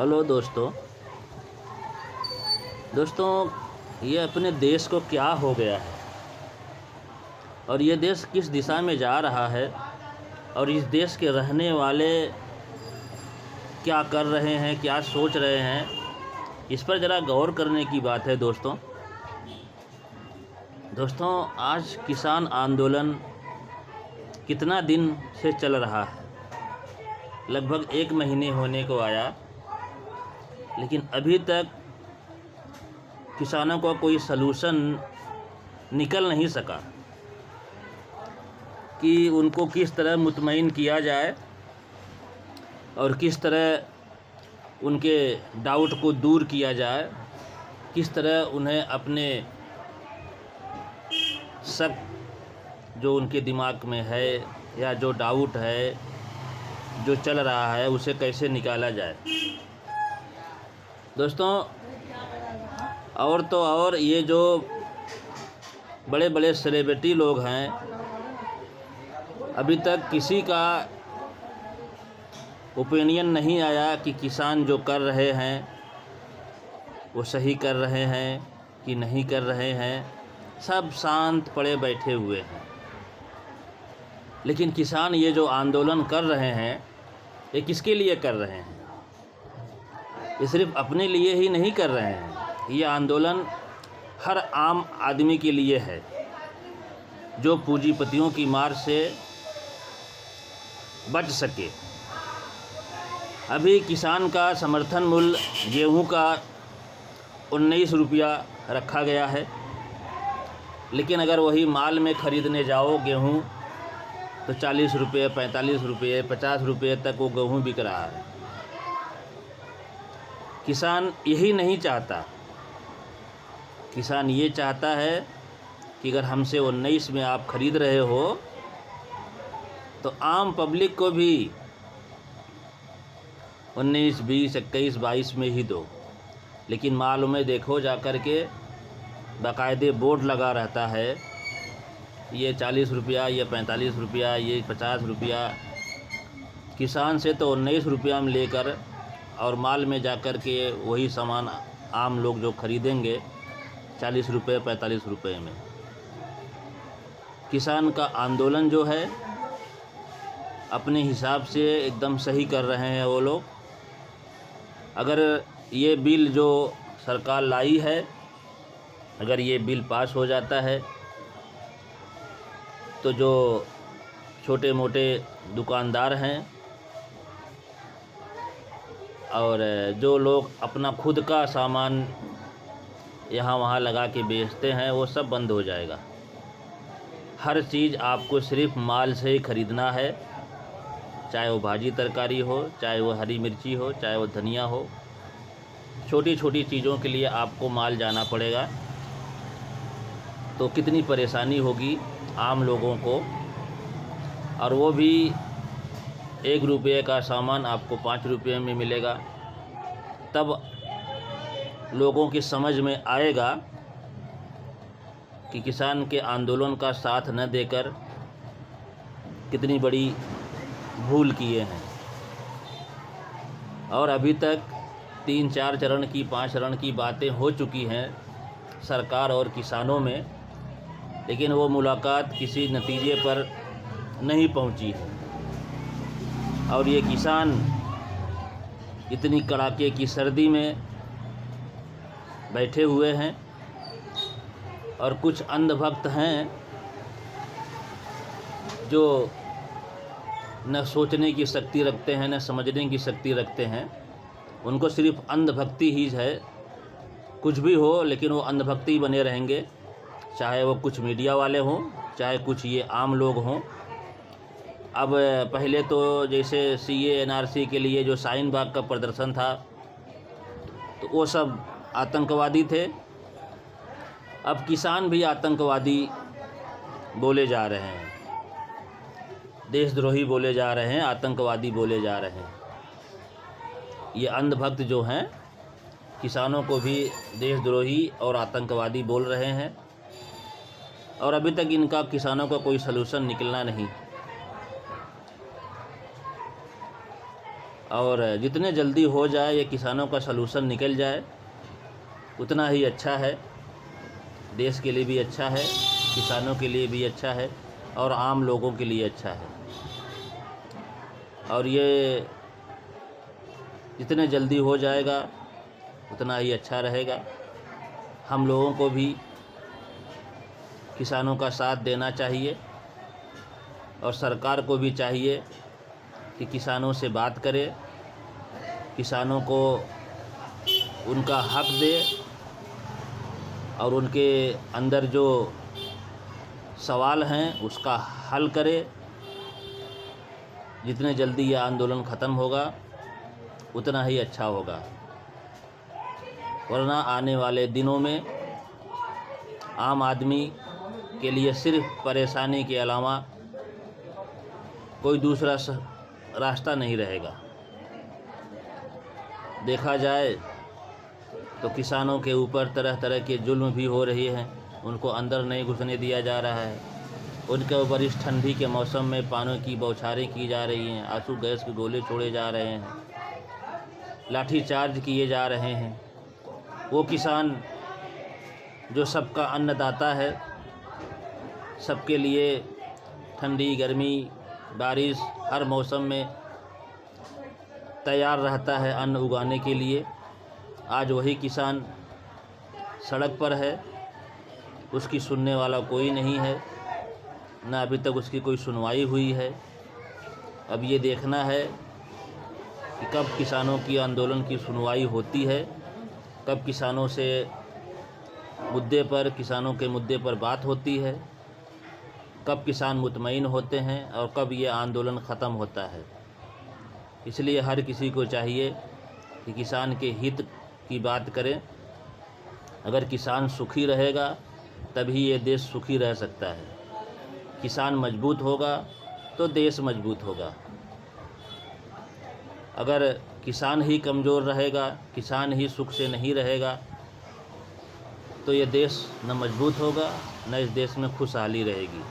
Hello दोस्तों। ये अपने देश को क्या हो गया है और ये देश किस दिशा में जा रहा है और इस देश के रहने वाले क्या कर रहे हैं, क्या सोच रहे हैं, इस पर ज़रा गौर करने की बात है दोस्तों। आज किसान आंदोलन कितना दिन से चल रहा है? लगभग 1 महीने होने को आया, लेकिन अभी तक किसानों का कोई सलूशन निकल नहीं सका कि उनको किस तरह मुतमईन किया जाए और किस तरह उनके डाउट को दूर किया जाए, किस तरह उन्हें अपने शक जो उनके दिमाग में है या जो डाउट है जो चल रहा है उसे कैसे निकाला जाए। दोस्तों, और तो और ये जो बड़े बड़े सेलिब्रिटी लोग हैं, अभी तक किसी का ओपिनियन नहीं आया कि किसान जो कर रहे हैं वो सही कर रहे हैं कि नहीं कर रहे हैं। सब शांत पड़े बैठे हुए हैं। लेकिन किसान ये जो आंदोलन कर रहे हैं, ये किसके लिए कर रहे हैं? ये सिर्फ अपने लिए ही नहीं कर रहे हैं। ये आंदोलन हर आम आदमी के लिए है जो पूंजीपतियों की मार से बच सके। अभी किसान का समर्थन मूल्य गेहूं का 19 रुपया रखा गया है, लेकिन अगर वही माल में ख़रीदने जाओ गेहूं तो 40 रुपये, 45 रुपये, 50 रुपये तक वो गेहूं बिक रहा है। किसान यही नहीं चाहता। किसान ये चाहता है कि अगर हमसे 19 में आप ख़रीद रहे हो तो आम पब्लिक को भी 19, 20, 21, 22 में ही दो। लेकिन माल में देखो जा कर के बाकायदे बोर्ड लगा रहता है, ये 40 रुपया, ये 45 रुपया, ये 50 रुपया। किसान से तो 19 रुपया में लेकर और माल में जाकर के वही सामान आम लोग जो ख़रीदेंगे 40 रुपये, 45 रुपये में। किसान का आंदोलन जो है अपने हिसाब से एकदम सही कर रहे हैं वो लोग। अगर ये बिल जो सरकार लाई है, अगर ये बिल पास हो जाता है तो जो छोटे मोटे दुकानदार हैं और जो लोग अपना खुद का सामान यहाँ वहाँ लगा के बेचते हैं, वो सब बंद हो जाएगा। हर चीज़ आपको सिर्फ माल से ही ख़रीदना है, चाहे वो भाजी तरकारी हो, चाहे वो हरी मिर्ची हो, चाहे वो धनिया हो। छोटी छोटी चीज़ों के लिए आपको माल जाना पड़ेगा, तो कितनी परेशानी होगी आम लोगों को। और वो भी 1 रुपये का सामान आपको 5 रुपये में मिलेगा। तब लोगों की समझ में आएगा कि किसान के आंदोलन का साथ न देकर कितनी बड़ी भूल किए हैं। और अभी तक 3-4 चरण की, 5 चरण की बातें हो चुकी हैं सरकार और किसानों में, लेकिन वो मुलाकात किसी नतीजे पर नहीं पहुंची है। और ये किसान इतनी कड़ाके की सर्दी में बैठे हुए हैं और कुछ अंधभक्त हैं जो न सोचने की शक्ति रखते हैं, न समझने की शक्ति रखते हैं। उनको सिर्फ अंधभक्ति ही है। कुछ भी हो, लेकिन वो अंधभक्ति बने रहेंगे, चाहे वो कुछ मीडिया वाले हों, चाहे कुछ ये आम लोग हों। अब पहले तो जैसे CA NRC के लिए जो शाहीन बाग का प्रदर्शन था, तो वो सब आतंकवादी थे। अब किसान भी आतंकवादी बोले जा रहे हैं, देशद्रोही बोले जा रहे हैं, आतंकवादी बोले जा रहे हैं। ये अंधभक्त जो हैं किसानों को भी देशद्रोही और आतंकवादी बोल रहे हैं, और अभी तक इनका किसानों का कोई सलूशन निकलना नहीं। और जितने जल्दी हो जाए ये किसानों का सलूशन निकल जाए उतना ही अच्छा है, देश के लिए भी अच्छा है, किसानों के लिए भी अच्छा है और आम लोगों के लिए अच्छा है। और ये जितने जल्दी हो जाएगा उतना ही अच्छा रहेगा। हम लोगों को भी किसानों का साथ देना चाहिए और सरकार को भी चाहिए कि किसानों से बात करे, किसानों को उनका हक दे और उनके अंदर जो सवाल हैं उसका हल करे। जितने जल्दी यह आंदोलन ख़त्म होगा उतना ही अच्छा होगा, वरना आने वाले दिनों में आम आदमी के लिए सिर्फ परेशानी के अलावा कोई दूसरा रास्ता नहीं रहेगा। देखा जाए तो किसानों के ऊपर तरह तरह के जुल्म भी हो रही हैं, उनको अंदर नहीं घुसने दिया जा रहा है, उनके ऊपर इस ठंडी के मौसम में पानी की बौछारें की जा रही हैं, आंसू गैस के गोले छोड़े जा रहे हैं, लाठी चार्ज किए जा रहे हैं। वो किसान जो सबका अन्नदाता है, सबके लिए ठंडी गर्मी बारिश हर मौसम में तैयार रहता है अन्न उगाने के लिए, आज वही किसान सड़क पर है, उसकी सुनने वाला कोई नहीं है, ना अभी तक उसकी कोई सुनवाई हुई है। अब ये देखना है कि कब किसानों की आंदोलन की सुनवाई होती है, कब किसानों से किसानों के मुद्दे पर बात होती है, कब किसान मुतमईन होते हैं और कब ये आंदोलन ख़त्म होता है। इसलिए हर किसी को चाहिए कि किसान के हित की बात करें। अगर किसान सुखी रहेगा तभी ये देश सुखी रह सकता है। किसान मजबूत होगा तो देश मजबूत होगा। अगर किसान ही कमज़ोर रहेगा, किसान ही सुख से नहीं रहेगा, तो ये देश न मजबूत होगा न इस देश में खुशहाली रहेगी।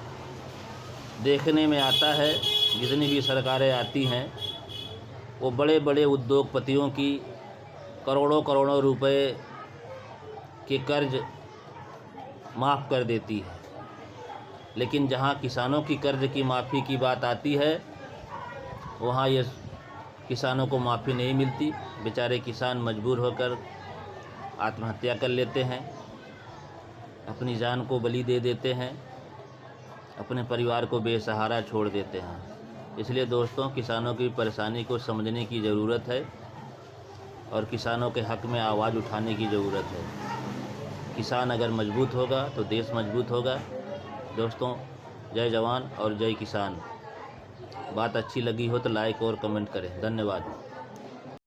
देखने में आता है जितनी भी सरकारें आती हैं वो बड़े बड़े उद्योगपतियों की करोड़ों करोड़ों रुपए के कर्ज माफ़ कर देती है, लेकिन जहाँ किसानों की कर्ज की माफ़ी की बात आती है वहाँ ये किसानों को माफ़ी नहीं मिलती। बेचारे किसान मजबूर होकर आत्महत्या कर लेते हैं, अपनी जान को बलि दे देते हैं, अपने परिवार को बेसहारा छोड़ देते हैं। इसलिए दोस्तों, किसानों की परेशानी को समझने की ज़रूरत है और किसानों के हक़ में आवाज़ उठाने की ज़रूरत है। किसान अगर मजबूत होगा तो देश मजबूत होगा। दोस्तों, जय जवान और जय किसान। बात अच्छी लगी हो तो लाइक और कमेंट करें। धन्यवाद।